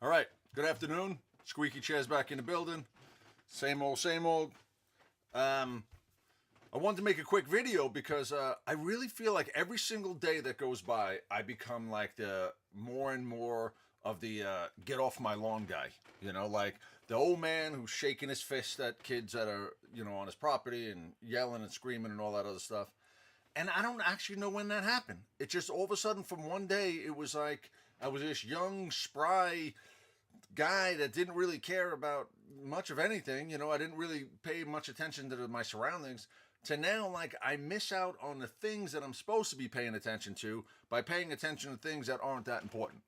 All right, good afternoon. Squeaky Chair's back in the building. Same old, same old. I wanted to make a quick video because I really feel like every single day that goes by, I become like the more and more of the get off my lawn guy. Like the old man who's shaking his fist at kids that are, on his property and yelling and screaming and all that other stuff. And I don't actually know when that happened. It just all of a sudden from one day, it was like I was this young, spry guy that didn't really care about much of anything. I didn't really pay much attention to my surroundings. To now, like, I miss out on the things that I'm supposed to be paying attention to by paying attention to things that aren't that important.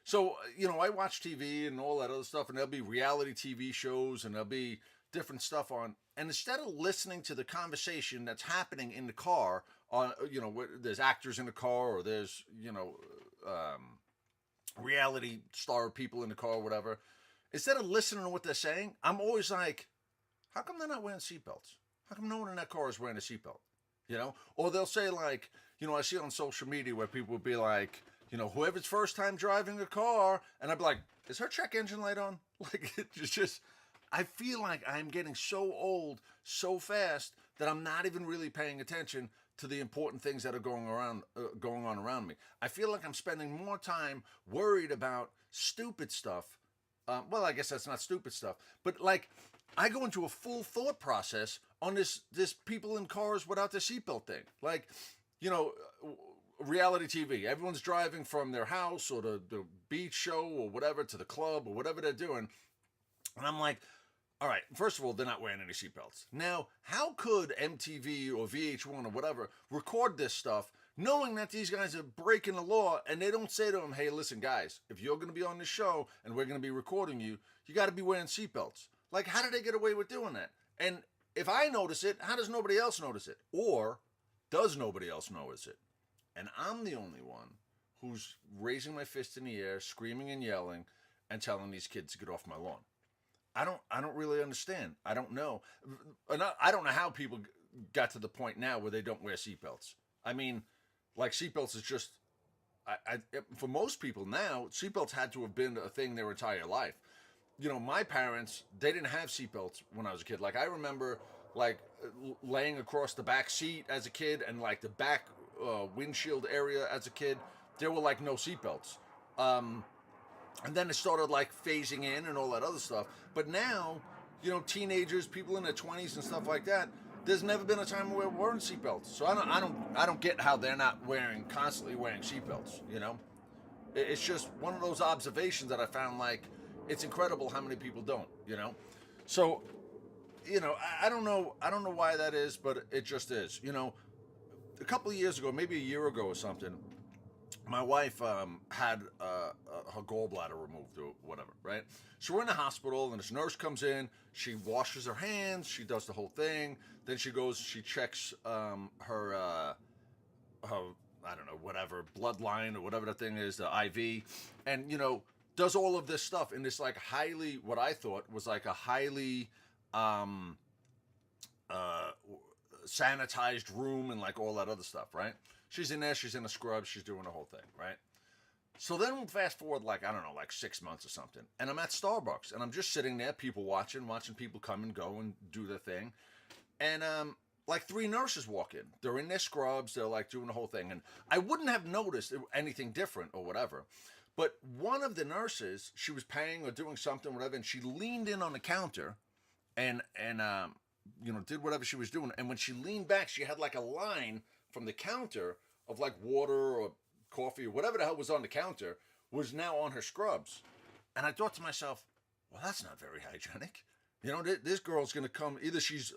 So, I watch TV and all that other stuff, and there'll be reality TV shows and there'll be different stuff on. And instead of listening to the conversation that's happening in the car, there's actors in the car or there's, reality star people in the car or whatever, instead of listening to what they're saying, I'm always like, how come they're not wearing seatbelts? How come no one in that car is wearing a seatbelt? Or they'll say like, I see on social media where people would be like, whoever's first time driving a car, and I'd be like, is her check engine light on? Like, it's just, I feel like I'm getting so old so fast that I'm not even really paying attention to the important things that are going on around me. I feel like I'm spending more time worried about stupid stuff. Well, I guess that's not stupid stuff, but like I go into a full thought process on this people in cars without their seatbelt thing. Like, you know, reality TV. Everyone's driving from their house or the beach show or whatever to the club or whatever they're doing, and I'm like, all right, first of all, they're not wearing any seatbelts. Now, how could MTV or VH1 or whatever record this stuff knowing that these guys are breaking the law and they don't say to them, hey, listen, guys, if you're going to be on this show and we're going to be recording you, you got to be wearing seatbelts? Like, how did they get away with doing that? And if I notice it, how does nobody else notice it? Or does nobody else notice it? And I'm the only one who's raising my fist in the air, screaming and yelling, and telling these kids to get off my lawn. I don't really understand. I don't know. I don't know how people got to the point now where they don't wear seatbelts. I mean, like seatbelts is just for most people now, seatbelts had to have been a thing their entire life. My parents, they didn't have seatbelts when I was a kid. Like I remember like laying across the back seat as a kid and like the back windshield area as a kid, there were like no seatbelts. And then it started like phasing in and all that other stuff. But now, teenagers, people in their 20s and stuff like that, there's never been a time where we're wearing seatbelts. So I don't get how they're not constantly wearing seatbelts. It's just one of those observations that I found like it's incredible how many people don't. So I don't know why that is, but it just is. A couple of years ago, maybe a year ago or something, my wife had her gallbladder removed or whatever, right? So we're in the hospital, and this nurse comes in. She washes her hands. She does the whole thing. Then she goes. She checks her I don't know, whatever bloodline or whatever the thing is, the IV, and does all of this stuff in this like highly, what I thought was like a highly uh, sanitized room and like all that other stuff, right? She's in there, she's in a scrub, she's doing the whole thing, right? So then we'll fast forward like, I don't know, like 6 months or something. And I'm at Starbucks and I'm just sitting there, people watching people come and go and do their thing. And like three nurses walk in. They're in their scrubs, they're like doing the whole thing. And I wouldn't have noticed anything different or whatever. But one of the nurses, she was paying or doing something, whatever, and she leaned in on the counter and did whatever she was doing. And when she leaned back, she had like a line from the counter of like water or coffee or whatever the hell was on the counter was now on her scrubs. And I thought to myself, well, that's not very hygienic. This girl's going to come, either she's,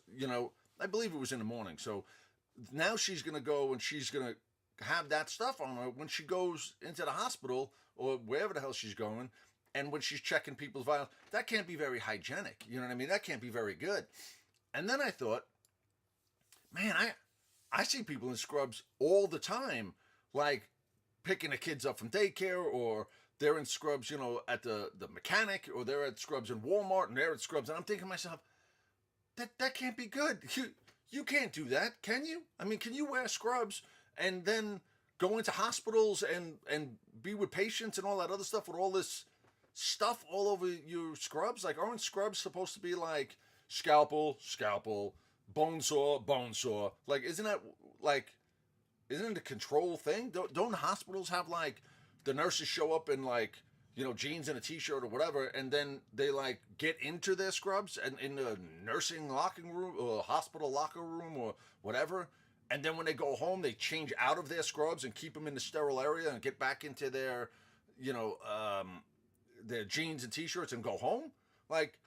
I believe it was in the morning. So now she's going to go and she's going to have that stuff on her when she goes into the hospital or wherever the hell she's going. And when she's checking people's vitals, that can't be very hygienic. You know what I mean? That can't be very good. And then I thought, man, I see people in scrubs all the time, like picking the kids up from daycare, or they're in scrubs, at the mechanic, or they're at scrubs in Walmart, and they're at scrubs. And I'm thinking to myself, that can't be good. You can't do that, can you? I mean, can you wear scrubs and then go into hospitals and be with patients and all that other stuff with all this stuff all over your scrubs? Like, aren't scrubs supposed to be like scalpel, scalpel, bone saw, bone saw? Like, like, isn't it a control thing? Don't hospitals have like the nurses show up in like, jeans and a t-shirt or whatever, and then they like get into their scrubs and in the nursing locking room or hospital locker room or whatever, and then when they go home they change out of their scrubs and keep them in the sterile area and get back into you know their jeans and t-shirts and go home? Like,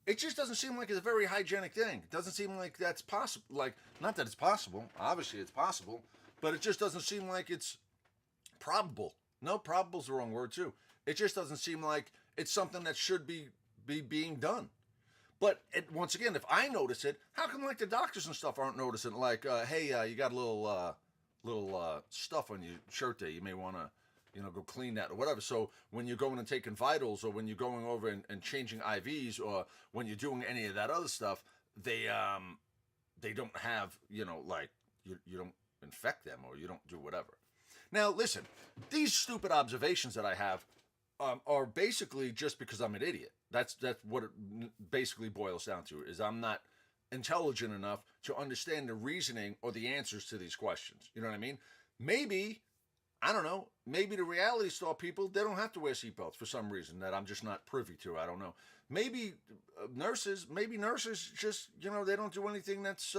it just doesn't seem like it's a very hygienic thing. It doesn't seem like that's possible. Like, not that it's possible, obviously it's possible, but it just doesn't seem like it's probable. No, probable's the wrong word too. It just doesn't seem like it's something that should be being done. But once again, if I notice it, how come like the doctors and stuff aren't noticing? Like, hey, you got a little stuff on your shirt there. You may want to, go clean that or whatever. So when you're going and taking vitals, or when you're going over and changing IVs, or when you're doing any of that other stuff, they don't have, like, you don't infect them, or you don't do whatever. Now, listen, these stupid observations that I have are basically just because I'm an idiot. That's what it basically boils down to, is I'm not intelligent enough to understand the reasoning or the answers to these questions. You know what I mean? Maybe, I don't know, maybe the reality store people, they don't have to wear seatbelts for some reason that I'm just not privy to. I don't know. Maybe nurses just, they don't do anything that's,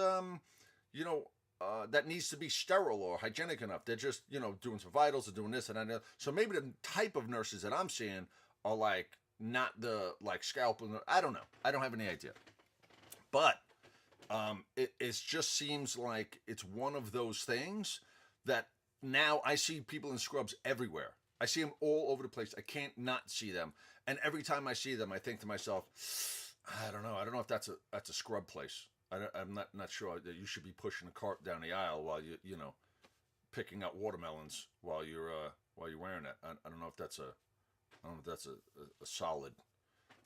that needs to be sterile or hygienic enough. They're just, doing some vitals or doing this and that. So maybe the type of nurses that I'm seeing are like not the like scalpel. I don't know. I don't have any idea. But it just seems like it's one of those things that now I see people in scrubs everywhere. I see them all over the place. I can't not see them. And every time I see them, I think to myself, I don't know. I don't know if that's a scrub place. I'm not sure that you should be pushing a cart down the aisle while you picking out watermelons while you're wearing it. I don't know if that's a solid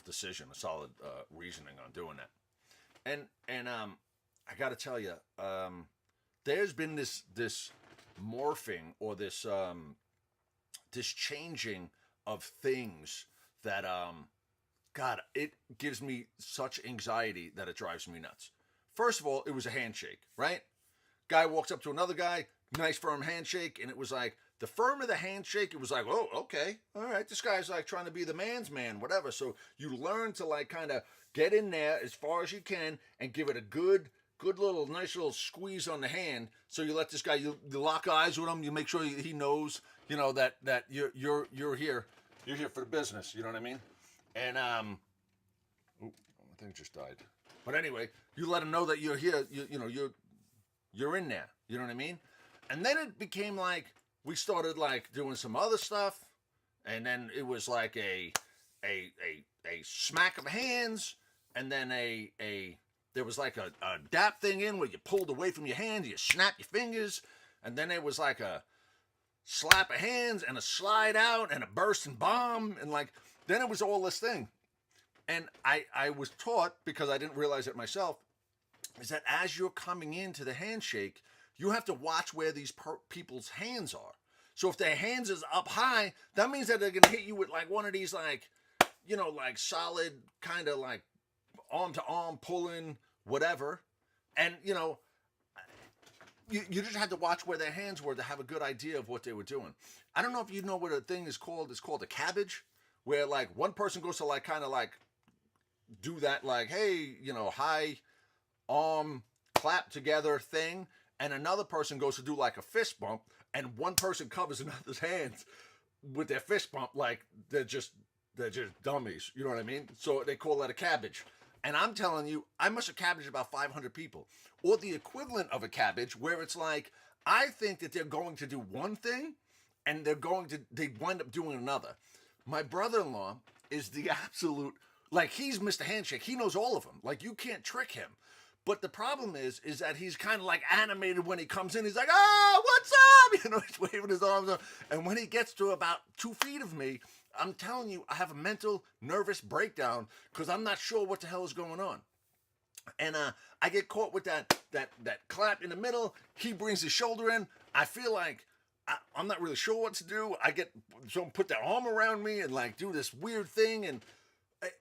decision, a solid reasoning on doing that. And I got to tell you, there's been this morphing, or this changing of things that God, it gives me such anxiety that it drives me nuts. First of all, it was a handshake, right? Guy walks up to another guy, nice firm handshake, and it was like, the firmer the handshake, it was like, oh, okay, all right, this guy's like trying to be the man's man, whatever. So you learn to like kind of get in there as far as you can and give it a good little, nice little squeeze on the hand. So you let this guy, you lock eyes with him, you make sure he knows, that you're here for the business. You know what I mean? And my thing just died. But anyway, you let him know that you're here. You're in there. You know what I mean? And then it became like we started like doing some other stuff, and then it was like a smack of hands, and then there was like a dap thing in where you pulled away from your hand, you snap your fingers, and then there was like a slap of hands and a slide out and a bursting bomb, and like then it was all this thing. And I was taught, because I didn't realize it myself, is that as you're coming into the handshake, you have to watch where these people's hands are. So if their hands is up high, that means that they're going to hit you with like one of these like, like solid kind of like arm to arm pulling, whatever. And, you just had to watch where their hands were to have a good idea of what they were doing. I don't know if you know what a thing is called. It's called a cabbage, where like one person goes to like kind of like do that like, hey, high arm clap together thing, and another person goes to do like a fist bump, and one person covers another's hands with their fist bump, like they're just dummies. You know what I mean? So they call that a cabbage. And I'm telling you, I must have cabbaged about 500 people, or the equivalent of a cabbage, where it's like, I think that they're going to do one thing and they wind up doing another. My brother-in-law is the absolute, like, he's Mr. Handshake. He knows all of them. Like, you can't trick him. But the problem is that he's kind of like animated when he comes in. He's like, oh, what's up? He's waving his arms up. And when he gets to about 2 feet of me, I'm telling you, I have a mental nervous breakdown because I'm not sure what the hell is going on. And I get caught with that clap in the middle. He brings his shoulder in. I feel like I'm not really sure what to do. I get someone put their arm around me and like do this weird thing, and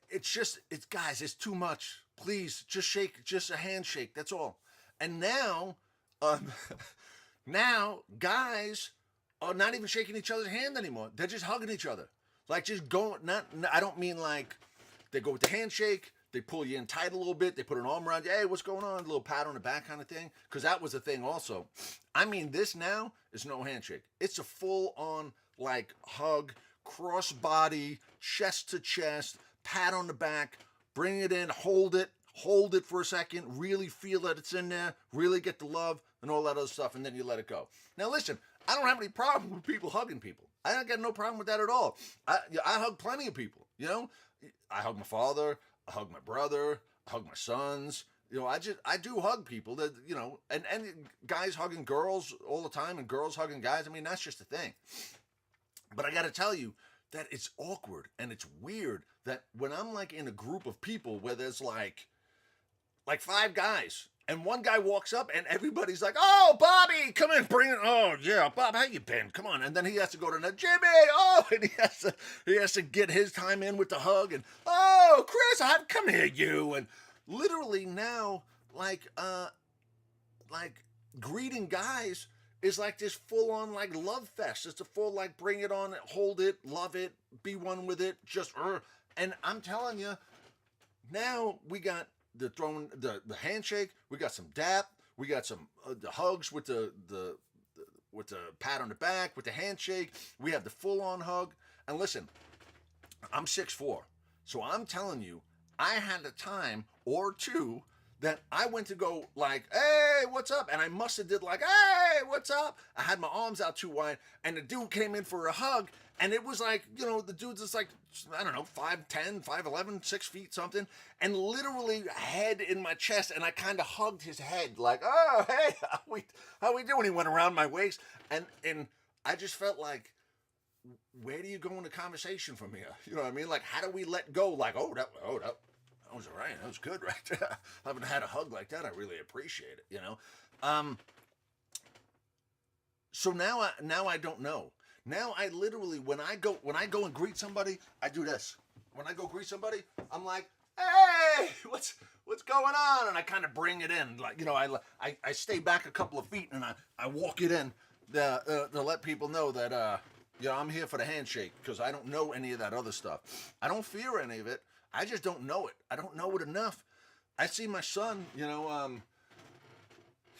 it's guys, it's too much. Please, just shake, just a handshake. That's all. And now, um, now guys are not even shaking each other's hand anymore. They're just hugging each other, like just going. Not, I don't mean like they go with the handshake. They pull you in tight a little bit. They put an arm around you. Hey, what's going on? A little pat on the back kind of thing. Because that was a thing also. I mean, this now is no handshake. It's a full-on, like, hug, cross-body, chest to chest, pat on the back, bring it in, hold it for a second, really feel that it's in there, really get the love and all that other stuff, and then you let it go. Now, listen, I don't have any problem with people hugging people. I don't got no problem with that at all. I hug plenty of people, you know? I hug my father. I hug my brother, I hug my sons. You know, I do hug people that, you know, and guys hugging girls all the time and girls hugging guys. I mean, that's just a thing. But I got to tell you that it's awkward and it's weird that when I'm like in a group of people where there's like 5 guys and one guy walks up and everybody's like, "Oh, Bobby, come in, bring it. Oh, yeah, Bob, how you been? Come on." And then he has to go to Jimmy. Oh, and he has to get his time in with the hug and, "Oh, Chris, come here, you." And literally now, like greeting guys is like this full on like love fest. It's a full like bring it on, hold it, love it, be one with it, just and I'm telling you, now we got the throwing the handshake, we got some dap, we got some the hugs with the pat on the back, with the handshake, we have the full on hug. And listen, I'm 6'4", so I'm telling you, I had a time or two that I went to go like, "Hey, what's up?" And I must have did like, "Hey, what's up?" I had my arms out too wide, and the dude came in for a hug, and it was like, you know, the dude's just like, I don't know, 5'10", 5'11", 6 feet something, and literally head in my chest, and I kind of hugged his head like, "Oh, hey, how we doing?" He went around my waist, and I just felt like, where do you go in the conversation from here? You know what I mean? Like, how do we let go? Like, that was all right. That was good, right? I haven't had a hug like that. I really appreciate it, you know? So now I don't know. Now I literally, when I go and greet somebody, I do this. When I go greet somebody, I'm like, "Hey, what's going on?" And I kind of bring it in. Like, you know, I stay back a couple of feet and I walk it in to let people know that, you know, I'm here for the handshake, because I don't know any of that other stuff. I don't fear any of it. I just don't know it. I don't know it enough. I see my son, you know,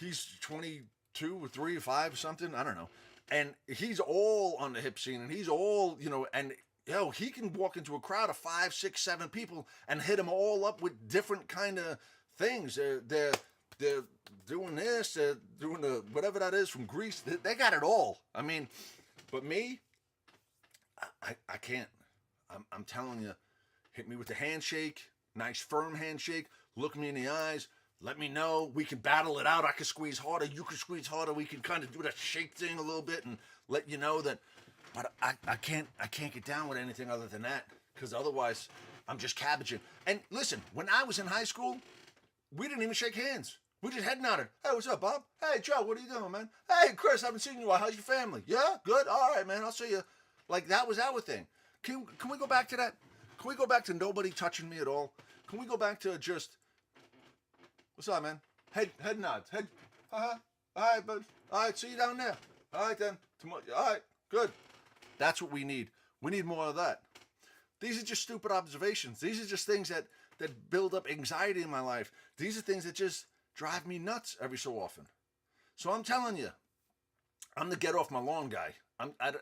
he's 22 or 3 or 5 or something, I don't know. And he's all on the hip scene, and he's all, you know, and he can walk into a crowd of 5, 6, 7 people and hit them all up with different kind of things. They're doing this, they're doing the whatever that is from Greece. They got it all. I mean, but me, I can't. I'm telling you. Hit me with the handshake, nice firm handshake, look me in the eyes, let me know, we can battle it out, I can squeeze harder, you can squeeze harder, we can kind of do that shake thing a little bit and let you know that, but I can't get down with anything other than that, because otherwise I'm just cabbaging. And listen, when I was in high school, we didn't even shake hands. We just head nodded. "Hey, what's up, Bob? Hey, Joe, what are you doing, man? Hey, Chris, I haven't seen you in a while. How's your family? Yeah, good? All right, man, I'll see you." Like, that was our thing. Can we go back to that? Can we go back to nobody touching me at all? Can we go back to just, "What's up, man? Head nods. Head, all right, bud. All right, see you down there. All right, then. Tomorrow. All right, good." That's what we need. We need more of that. These are just stupid observations. These are just things that build up anxiety in my life. These are things that just drive me nuts every so often. So I'm telling you, I'm the get off my lawn guy.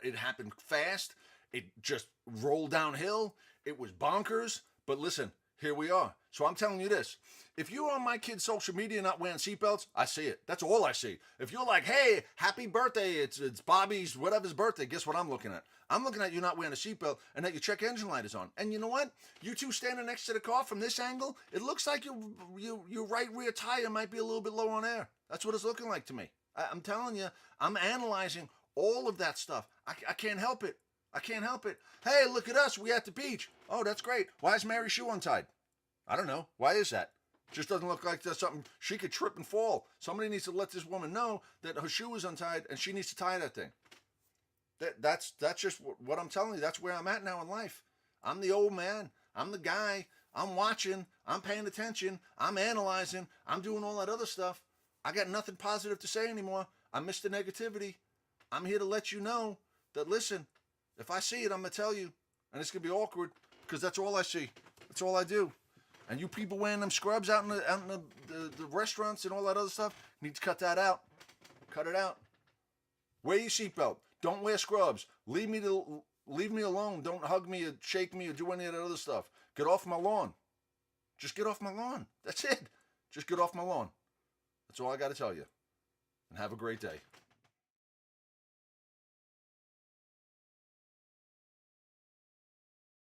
It happened fast. It just rolled downhill. It was bonkers. But listen, here we are. So I'm telling you this. If you're on my kid's social media not wearing seatbelts, I see it. That's all I see. If you're like, "Hey, happy birthday, it's Bobby's whatever's birthday," guess what I'm looking at? I'm looking at you not wearing a seatbelt and that your check engine light is on. And you know what? You two standing next to the car from this angle, it looks like your right rear tire might be a little bit low on air. That's what it's looking like to me. I'm telling you, I'm analyzing all of that stuff. I can't help it. I can't help it. "Hey, look at us. We at the beach." "Oh, that's great. Why is Mary's shoe untied?" I don't know. Why is that? Just doesn't look like there's something. She could trip and fall. Somebody needs to let this woman know that her shoe is untied and she needs to tie that thing. That's just what I'm telling you. That's where I'm at now in life. I'm the old man. I'm the guy. I'm watching. I'm paying attention. I'm analyzing. I'm doing all that other stuff. I got nothing positive to say anymore. I miss the negativity. I'm here to let you know that, listen, if I see it, I'm going to tell you. And it's going to be awkward because that's all I see. That's all I do. And you people wearing them scrubs out in the restaurants and all that other stuff, need to cut that out. Cut it out. Wear your seatbelt. Don't wear scrubs. Leave me alone. Don't hug me or shake me or do any of that other stuff. Get off my lawn. Just get off my lawn. That's it. Just get off my lawn. That's all I got to tell you. And have a great day.